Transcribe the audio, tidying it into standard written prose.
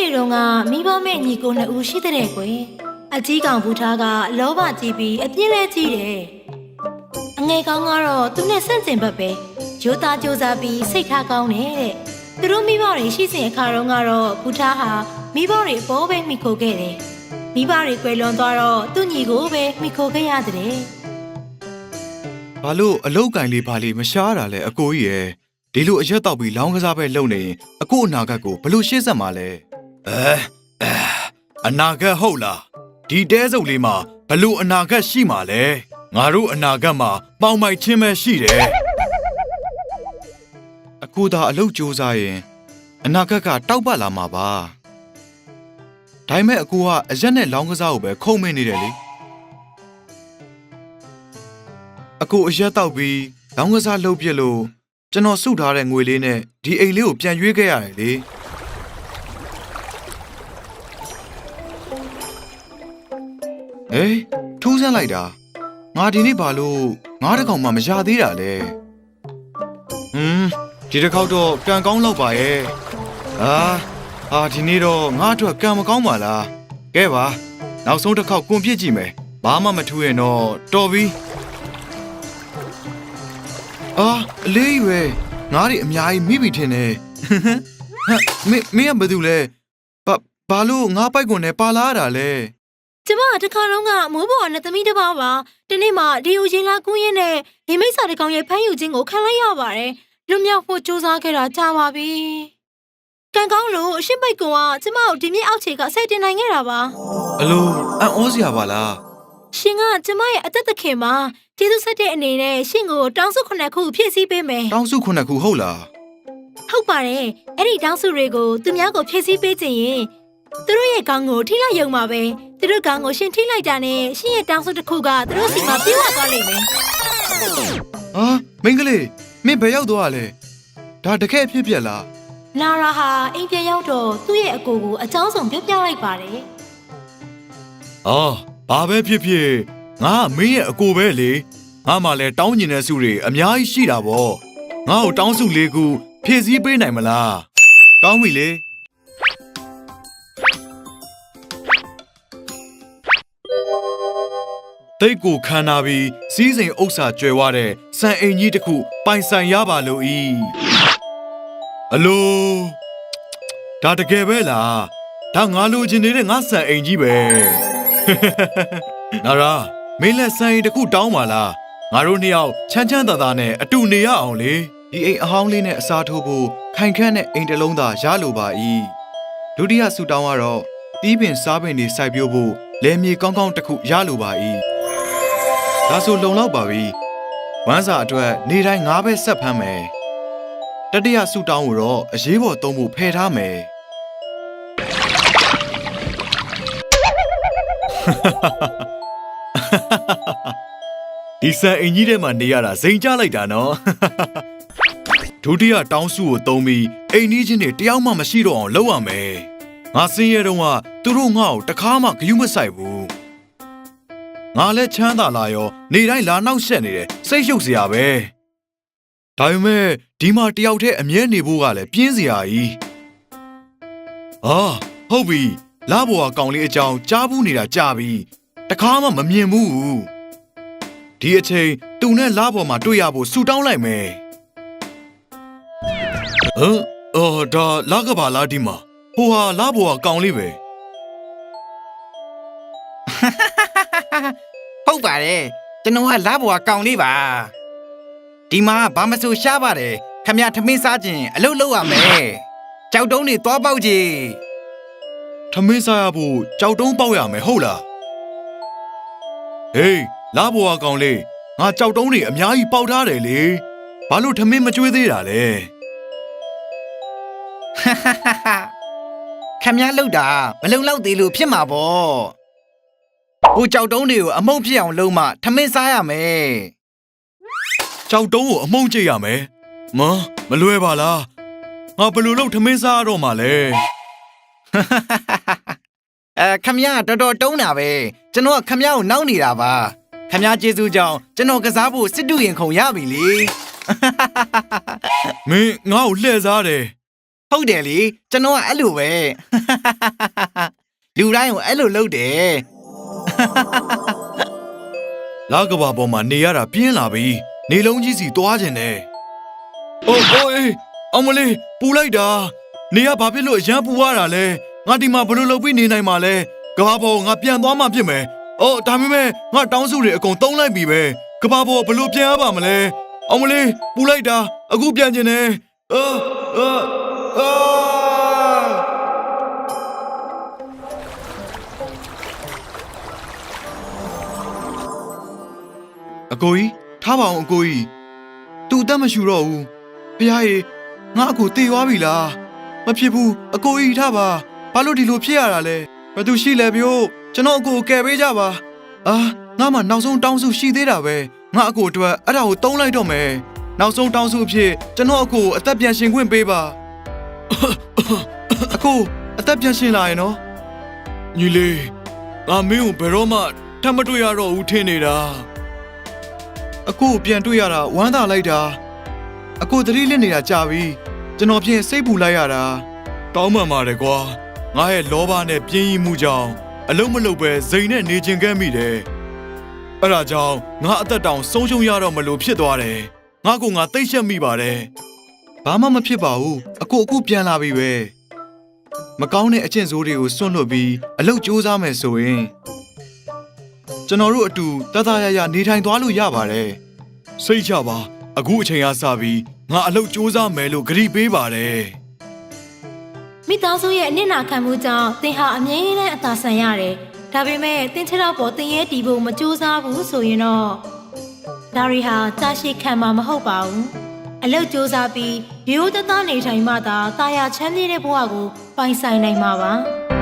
ရှေတုန်းကမိဘမဲ့ညီကိုနှစ်ဦးရှိတဲ့ကွယ်အကြီးကောင်ဘူးထားကလောဘကြီးပြီးအပြင်းလဲကြီးတယ်အငယ်ကောင်ကတော့သူနဲ့ဆန့်ကျင်ဘက်ပဲရိုးသားကြိုးစားပြီးစိတ်ထားကောင်းတယ်တဲ့သူတို့မိဘတွေရှိစဉ်အခါတုန်းကတော့ဘူးထားဟာမိဘတွေအပေါ်ပဲမိခိုခဲ့တယ်မိဘတွေကွယ်လွန်သွားတော့သူ့ညီကိုပဲမိခိုခဲ့ရတယ်ဘာလို့အလုတ်ကင်လေးဘာလေးမရှားတာလဲအကိုကြီးရဲ့ဒီလိုအရက်တောက်ပြီးလောင်းကစားပဲလုပ်နေရင်အကိုအနာဂတ်ကိုဘလို့ရှေ့ဆက်မှာလဲအနာဂတ်ဟုတ်လားဒီတဲစုပ်လေးမှာဘလို့အနာဂတ်ရှိမှာလဲငါတို့အနာဂတ်မှာပေါင်မိုက်ချင်းပဲရှိတယ်အကိုသာအလုတ်စူးစားရင်အနာဂတ်ကတောက်ပလာမှာပါဒါပေမဲ့အကိုကအရက်နဲ့လောင်းကစားကိုပဲခုံမင်းနေတယ်လေအကိုအရက်တောက်ပြီးလောင်းကစားလုပ်ပြလို့ကျွန်တော်စုထားတဲ့ငွေလေးနဲ့ဒီအိမ်လေးကိုပြန်ရွေးခဲ့ရတယ်လေထူးဆန်းလိုက်တာငါဒီနေ့ဘာလို့ငါးတစ်ကောင်မှမရသေးတာလဲဒီတစ်ခေါက်တော့ကံကောင်းတော့ပါရဲ့ဒီနေ့တော့ငါအတွက်ကံမကောင်းပါလားကဲပါနောက်ဆုံးတစ်ခေါက်ကွန်ပြစ်ကြည့်မယ်ဘာမှမထူးရင်တော့တော်ပြီအလေးရွယ်ငါးတွေအများကြီးမိပြီထင်တယ်မင်းကဘာလုပ်လဲဘာလို့ငါးပိုက်ကွန်နဲ့ပါလာရတာလဲကျမတခါတော့ကမိုးပေါ်နဲ့သမီးတစ်ပါးပါဒီနေ့မှဒီကိုရင်လာကူးရင်းနဲ့ဒီမိစ္ဆာတကောင်ရဲ့ဖမ်းယူခြင်းကိုခံလိုက်ရပါတယ်လွတ်မြောက်ဖို့ကြိုးစားခဲ့တာကြာပါပြီကံကောင်းလို့အရှင်းပိတ်ကွန်ကကျမကိုဒီမြေအောက်ခြေကဆက်တင်နိုင်ခဲ့တာပါအလိုအံ့ဩစရာပါလားရှင်ကကျမရဲ့အသက်သခင်မှာကျေးဇူးဆက်တဲ့အနေနဲ့ရှင်ကိုတောင်းစု9ခုဖြည့်ဆည်းပေးမယ်တောင်းစု9ခုဟုတ်လားဟုတ်ပါတယ်အဲ့ဒီတောင်းစုတွေကိုသူများကိုဖြည့်ဆည်းပေးခြင်းရင်သူတို့ရဲ့ကောင်းကိုထိလိုက်ရုံပါပဲသူတို့ကောင်းကိုရှင်ထိလိုက်တာနဲ့ရှင်ရဲ့တောင်းစုတစ်ခုကသူတို့စီမှာပြေးဝသွားလိမ့်မယ်မင်းကလေးမင်းဘယ်ရောက်သွားလဲဒါတကယ်ဖြစ်ပြက်လားလာရာဟာအိမ်ပြန်ရောက်တော့သူ့ရဲ့အကိုကိုအကြောင်းစုံပြောပြလိုက်ပါတယ်ဘာပဲဖြစ်ဖြစ်ငါမင်းရဲ့အကိုပဲလေငါမှလည်းတောင်းကျင်တဲ့စုတွေအများကြီးရှိတာပေါ့ငါ့ကိုတောင်းစု၄ခုဖြည့်ဆည်းပေးနိုင်မလားကောင်းပြီလေတိတ်ကိုခန္ဓာပြီးစီးစိမ်ဥစ္စာကျွယ်ဝတဲ့စံအိမ်ကြီးတစ်ခုပိုင်ဆိုင်ရပါလို့ဤအလိုဒါတကယ်ပဲလားဒါငါလိုချင်နေတဲ့ငါစံအိမ်ကြီးပဲနာရာမင်းလက်စံအိမ်တစ်ခုတောင်းပါလားငါတို့နှစ်ယောက်ချမ်းချမ်းသာသာနဲ့အတူနေရအောင်လေဒီအိမ်အဟောင်းလေးနဲ့အစားထိုးဖို့ခိုင်ခန့်တဲ့အိမ်တစ်လုံးသာရလိုပါ၏ဒုတိယဆူတောင်းကတော့တီးပင်စားပင်တွေစိုက်ပျိုးဖို့လယ်မြေကောင်းကောင်းတစ်ခုရလိုပါ၏ဒါဆိုလုံလောက်ပါပြီဝမ်းစာအတွက်နေတိုင်းငါးပဲဆက်ဖမ်းမယ်တတိယဆူတောင်းကိုတော့အရေးပေါ်သုံးဖို့ဖယ်ထားမယ်ဒီစံအင်ကြီးထဲမှာနေရတာစိန်ကြလိုက်တာနော်ဒုတိယတောင်းစုကိုသုံးပြီးအိမ်ကြီးချင်းတွေတယောက်မှမရှိတော့အောင်လုပ်ရမယ်ငါစင်းရဲတုန်းကသူတို့ငါ့ကိုတခါမှဂယုမဆိုင်ဘူးငါလည်းချမ်းသာလာရောနေတိုင်းလာနောက်ဆက်နေတယ်စိတ်ရှုပ်စရာပဲဒါပေမဲ့ဒီမှာတယောက်တည်းအမြဲနေဖို့ကလည်းပြင်းစရာကြီးဟုတ်ပြီလာဘွာကောင်လေးအကြောင်းကြားဘူးနေတာကြာပြီတခါမှမမြင်ဘူးဒီအချိန်သူနဲ့လာဘွာမှာတွေ့ရဖို့ဆူတောင်းလိုက်မယ်ဒါလာကပါလားဒီမှာဟိုဟာလာဘွာကောင်လေးပဲဟုတ်ပါတယ်ကျွန်တော်ကလာဘွာကောင်လေးပါဒီမှာဘာမဆိုရှားပါတယ်ခမရထမင်းစားခြင်းအလုပ်လုပ်ရမယ်ကြောက်တုံးတွေသွားပေါက်ကြည့်ထမင်းစားရဖို့ကြောက်တုံးပေါက်ရမယ်ဟုတ်လားဟေးလာဘွာကောင်လေးငါကြောက်တုံးတွေအများကြီးပေါက်ထားတယ်လေဘာလို့ထမင်းမကျွေးသေးတာလဲခမရလောက်တာမလုံလောက်သေးလို့ဖြစ်မှာပေါ့ဟိုကြောက်တုံးတွေကိုအမုန်းဖြစ်အောင်လုပ်မှထမင်းစားရမယ်ကြောက်တုံးကိုအမုန်းကြည့်ရမယ်မလွယ်ပါလားငါဘယ်လိုလုပ်ထမင်းစားရတော့မှလဲခမရတော်တော်တုံးတာပဲကျွန်တော်ကခမရကိုနောက်နေတာပါခမရကျေးဇူးကြောင့်ကျွန်တော်ကစားဖို့စစ်တူရင်ခုံရပြီလေမင်းငါ့ကိုလှည့်စားတယ် ဟုတ်တယ်လေကျွန်တော်ကအဲ့လိုပဲ လူတိုင်းကိုအဲ့လိုလုပ်တယ် လာကဘာပေါ်မှာနေရတာပြင်းလာပြီနေလုံးကြီးစီသွားခြင်းနဲ့အိုးအေးအောင်မလေးပူလိုက်တာနေရဘာဖြစ်လို့အရန်ပူရတာလဲငါဒီမှာဘယ်လိုလုပ်ပြီးနေနိုင်မှာလဲကဘာပေါ်ငါပြန်သွားမှဖြစ်မယ်အော်ဒါပေမဲ့ငါတောင်းစုတွေအကုန်တုံးလိုက်ပြီပဲကဘာပေါ်ဘယ်လိုပြန်ရပါမလဲအောင်မလေးပူလိုက်တာအခုပြန်ခြင်းနဲ့အကိုကြီးထားပါအောင်အကိုကြီးသူအသက်မရှူတော့ဘူးဖះရေငါအကိုတေသွားပြီလားမဖြစ်ဘူးအကိုကြီးထားပါဘာလို့ဒီလိုဖြစ်ရတာလဲဘယ်သူရှိလဲဗျို့ကျွန်တော်အကိုကယ်ပေးကြပါအာငါမှနောက်ဆုံးတောင်းစုရှိသေးတာပဲငါအကိုအတွက်အဲ့ဒါကိုတုံးလိုက်တော့မယ်နောက်ဆုံးတောင်းစုအဖြစ်ကျွန်တော်အကိုအသက်ပြန်ရှင်ခွင့်ပေးပါအကိုအသက်ပြန်ရှင်လာရင်နော်ညီလေးငါမင်းကိုဘယ်တော့မှထပ်မတွေ့ရတော့ဘူးထင်နေတာအကိုပြန်တွေ့ရတာဝမ်းသာလိုက်တာအကိုသတိလစ်နေတာကြာပြီကျွန်တော်ဖြင့်စိတ်ပူလိုက်ရတာတောင်းပန်ပါတယ်ကွာငါရဲ့လောဘနဲ့ပြင်းရမှုကြောင့်အလုံးမလုံးပဲဇိမ်နဲ့နေကျင်ခဲ့မိတယ်အဲ့ဒါကြောင့်ငါအသက်တောင်ဆုံးရှုံးရတော့မလို့ဖြစ်သွားတယ်ငါကငါသိရှက်မိပါတယ်ဘာမှမဖြစ်ပါဘူးအခုပြန်လာပြီပဲမကောင်းတဲ့အကျင့်ဆိုးတွေကိုစွန့်လွတ်ပြီးအလုပ်ကြိုးစားမယ်ဆိုရင်ကျွန်တော်တို့အတူတသားရရနေထိုင်သွားလို့ရပါတယ်စိတ်ချပါအခုအချိန်အားစပြီးငါအလုပ်ကြိုးစားမယ်လို့ဂရုပေးပါတယ် မိသားစုရဲ့အနစ်နာခံမှုကြောင့်သင်ဟာအမြဲတမ်းအသာဆန်ရတယ်။ဒါပေမဲ့သင်ခြေထောက်ပေါ်သင်ရဲ့တီးဖို့မကြိုးစားဘူးဆိုရင်တော့ဒါရီဟာကြာရှည်ခံမှာမဟုတ်ပါဘူး။အလုပ်ကြိုးစားပြီးရိုးသားသားနေထိုင်မှသာတာယာချမ်းမြေ့တဲ့ဘဝကိုပိုင်ဆိုင်နိုင်မှာပါ။